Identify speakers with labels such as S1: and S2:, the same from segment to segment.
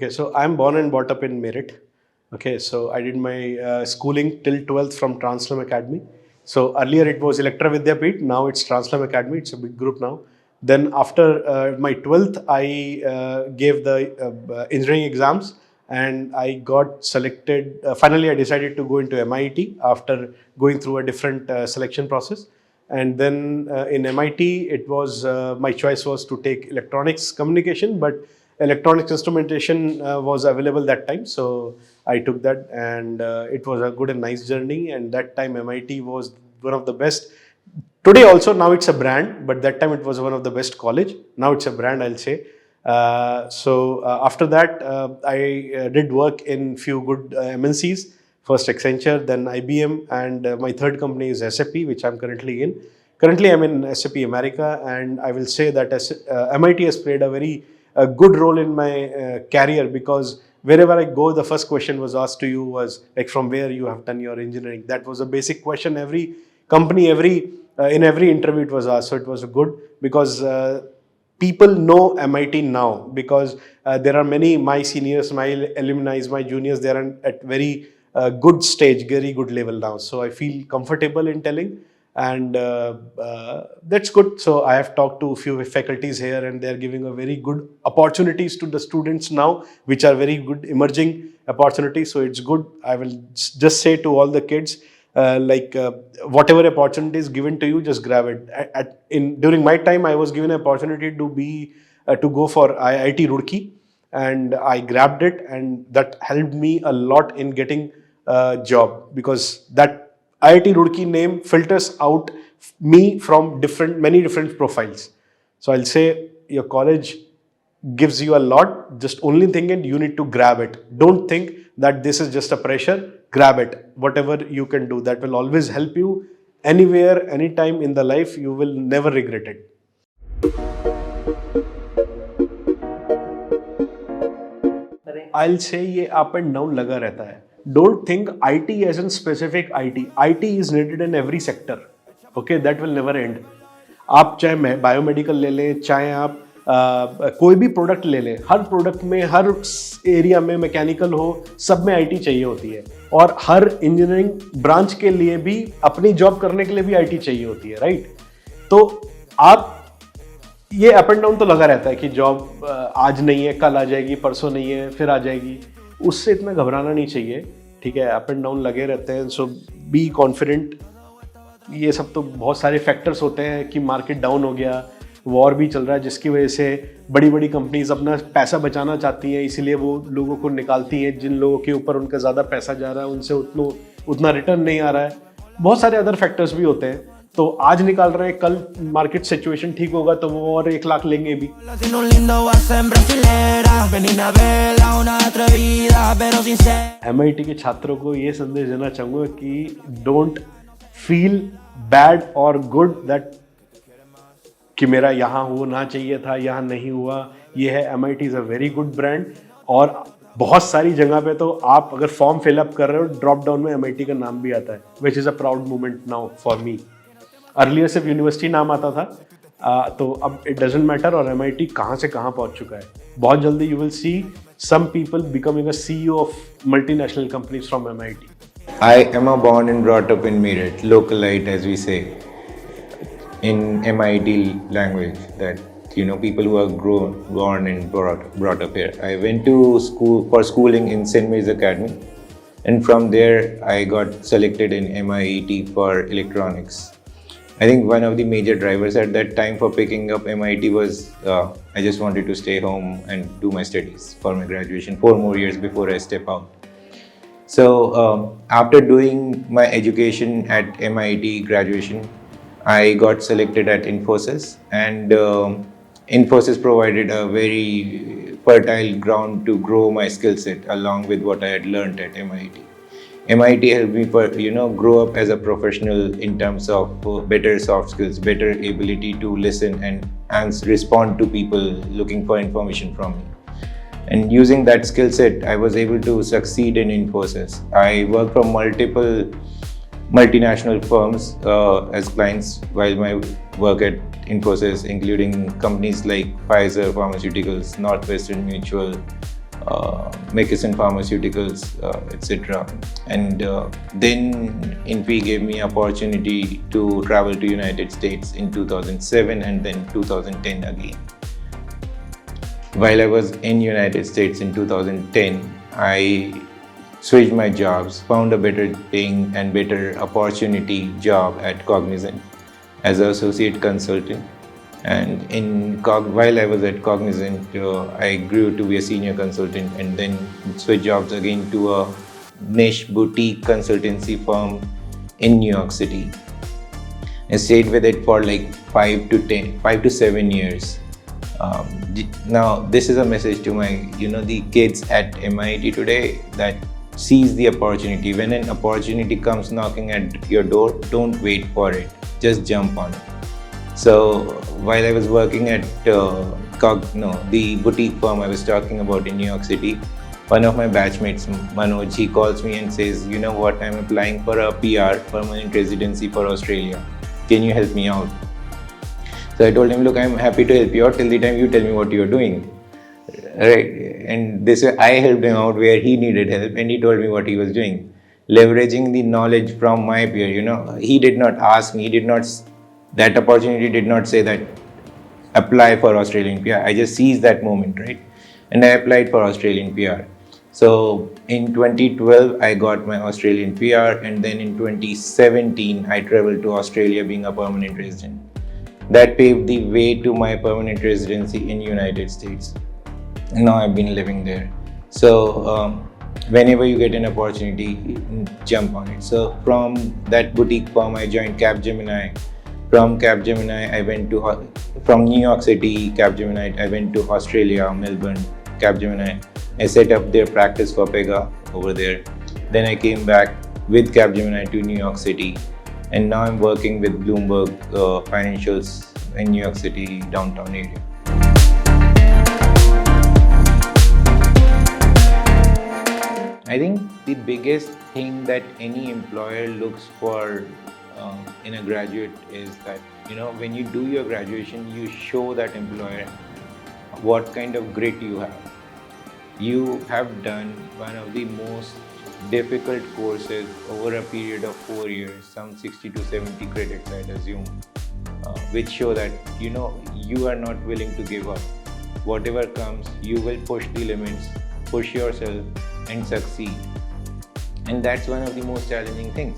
S1: Okay, so I'm born and brought up in Meerut. Okay, so I did my schooling till 12th from Translam Academy. So earlier it was Electra Vidyapeeth, now it's Translam Academy, it's a big group now. Then after my 12th, I gave the engineering exams and I got selected. Finally, I decided to go into MIET after going through a different selection process. And then in MIT, it was my choice was to take electronics communication, but electronics instrumentation was available that time, so I took that, and it was a good and nice journey. And that time MIT was one of the best. Today also, now it's a brand, but that time it was one of the best college. Now it's a brand, I'll say. After that, I did work in few good MNCs. First Accenture, then IBM, and my third company is SAP, which I'm currently in. Currently, I'm in SAP America, and I will say that MIT has played a very good role in my career, because wherever I go, the first question was asked to you was like, from where you have done your engineering. That was a basic question. Every company, in every interview it was asked. So it was good, because people know MIT now, because there are many my seniors, my alumni, my juniors. They are at very good stage, very good level now. So I feel comfortable in telling, and that's good. So I have talked to a few faculties here, and they are giving a very good opportunities to the students now, which are very good emerging opportunities. So it's good. I will just say to all the kids, whatever opportunity is given to you, just grab it. During my time, I was given an opportunity to go for IIT Roorkee, and I grabbed it, and that helped me a lot in getting a job, because that IIT Roorkee name filters out me from many different profiles. So I'll say your college gives you a lot. Just only thing is you need to grab it. Don't think that this is just a pressure. Grab it. Whatever you can do, that will always help you anywhere, anytime in the life. You will never regret it. I'll say ये up and down लगा रहता है. Don't think IT as in specific IT. IT is needed in every sector. Okay, that will never end. आप चाहे biomedical ले लें, चाहे आप कोई भी प्रोडक्ट ले लें, हर प्रोडक्ट में, हर एरिया में, मैकेनिकल हो, सब में आईटी चाहिए होती है. और हर इंजीनियरिंग ब्रांच के लिए भी, अपनी जॉब करने के लिए भी आईटी चाहिए होती है, राइट? तो आप ये अप एंड डाउन तो लगा रहता है कि जॉब आज नहीं है, कल आ जाएगी, परसों नहीं है, फिर आ जाएगी. उससे इतना घबराना नहीं चाहिए, ठीक है? अप एंड डाउन लगे रहते हैं. सो बी कॉन्फिडेंट. ये सब तो बहुत सारे फैक्टर्स होते हैं कि मार्केट डाउन हो गया, वॉर भी चल रहा है, जिसकी वजह से बड़ी बड़ी कंपनीज अपना पैसा बचाना चाहती हैं, इसीलिए वो लोगों को निकालती हैं. जिन लोगों के ऊपर उनका ज़्यादा पैसा जा रहा है, उनसे उतना रिटर्न नहीं आ रहा है. बहुत सारे अदर फैक्टर्स भी होते हैं. तो आज निकाल रहे हैं, कल मार्केट सिचुएशन ठीक होगा तो वो और 1 लाख लेंगे भी. MIT के छात्रों को ये संदेश देना चाहूँगा कि डोंट फील बैड और गुड दैट कि मेरा यहाँ होना चाहिए था, यहाँ नहीं हुआ. ये है, MIT is a very good brand. और बहुत सारी जगह पे तो आप अगर फॉर्म फिलअप कर रहे हो, ड्रॉप डाउन में MIT का नाम भी आता है, which is a proud moment now for me. Earlier सिर्फ यूनिवर्सिटी नाम आता था, तो अब इट डजेंट मैटर. और MIT कहाँ से कहाँ पहुँच चुका है. बहुत जल्दी you will see some people becoming a CEO of multinational companies from MIT.
S2: I am born and brought up in Meerut, localite as we say in MIT language, that people who are born and brought up here. I went to school for schooling in St. Mary's Academy, and from there I got selected in MIET for electronics. I think one of the major drivers at that time for picking up MIT was I just wanted to stay home and do my studies for my graduation, 4 more years before I step out. So after doing my education at MIT graduation, I got selected at Infosys, and Infosys provided a very fertile ground to grow my skill set along with what I had learned at MIT. MIT helped me grow up as a professional in terms of better soft skills, better ability to listen and respond to people looking for information from me. And using that skill set, I was able to succeed in Infosys. I worked for multiple multinational firms as clients while my work at Infosys, including companies like Pfizer Pharmaceuticals, Northwestern Mutual, Mckesson Pharmaceuticals, etc. And then INFI gave me opportunity to travel to United States in 2007 and then 2010 again. While I was in United States in 2010, I switched my jobs, found a better paying and better opportunity job at Cognizant as an associate consultant. And while I was at Cognizant, I grew to be a senior consultant and then switched jobs again to a niche boutique consultancy firm in New York City. I stayed with it for like 5 to 7 years. Now, this is a message to my, the kids at MIT today, that seize the opportunity. When an opportunity comes knocking at your door, don't wait for it. Just jump on it. So while I was working at the boutique firm I was talking about in New York City, one of my batchmates, Manoj, he calls me and says, you know what, I'm applying for a PR, permanent residency for Australia. Can you help me out? So I told him, look, I'm happy to help you out till the time you tell me what you're doing. Right. And this way I helped him out where he needed help and he told me what he was doing. Leveraging the knowledge from my peer, he did not ask me, that opportunity did not say that apply for Australian PR. I just seized that moment, right? And I applied for Australian PR. So in 2012, I got my Australian PR, and then in 2017, I traveled to Australia being a permanent resident. That paved the way to my permanent residency in United States. And now I've been living there. So whenever you get an opportunity, jump on it. So from that boutique firm, I joined Capgemini. From Capgemini, from New York City, Capgemini, I went to Australia, Melbourne, Capgemini. I set up their practice for Pega over there. Then I came back with Capgemini to New York City. And now I'm working with Bloomberg Financials in New York City, downtown area. I think the biggest thing that any employer looks for in a graduate is that, when you do your graduation, you show that employer what kind of grit you have. You have done one of the most difficult courses over a period of 4 years, some 60 to 70 credits, I'd assume, which show that, you are not willing to give up. Whatever comes, you will push the limits, push yourself and succeed. And that's one of the most challenging things.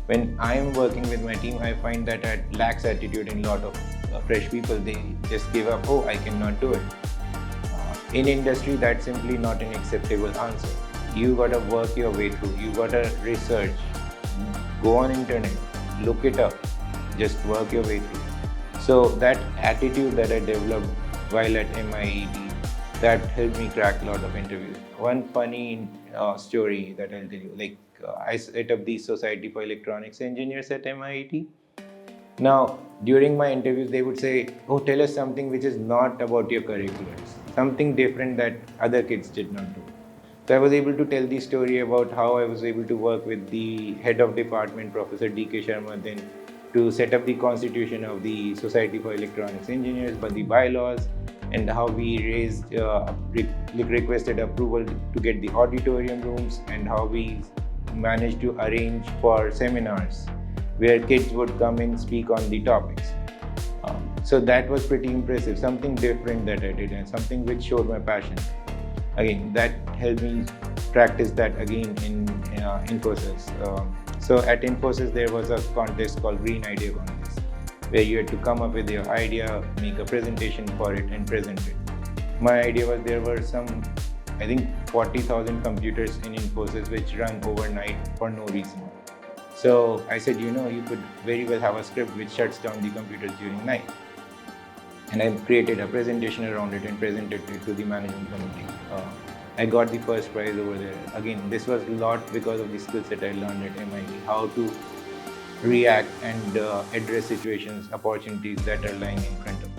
S2: When I am working with my team, I find that I lack attitude in a lot of fresh people. They just give up, I cannot do it. In industry, that's simply not an acceptable answer. You gotta work your way through. You gotta research, go on internet, look it up, just work your way through. So that attitude that I developed while at MIET, that helped me crack a lot of interviews. One funny story that I'll tell you, I set up the Society for Electronics Engineers at MIT. Now, during my interviews, they would say, tell us something which is not about your curriculums, something different that other kids did not do. So I was able to tell the story about how I was able to work with the head of department, Professor D.K. Sharma, then to set up the constitution of the Society for Electronics Engineers, but the bylaws, and how we requested approval to get the auditorium rooms, and how we managed to arrange for seminars where kids would come and speak on the topics. So that was pretty impressive, something different that I did and something which showed my passion. Again, that helped me practice that again in Infosys. So at Infosys, there was a contest called Green Idea Contest, where you had to come up with your idea, make a presentation for it and present it. My idea was there were some, 40,000 computers in Infosys which run overnight for no reason. So I said, you could very well have a script which shuts down the computers during night. And I created a presentation around it and presented it to the management committee. I got the first prize over there. Again, this was a lot because of the skills that I learned at MIT, how to react and address situations, opportunities that are lying in front of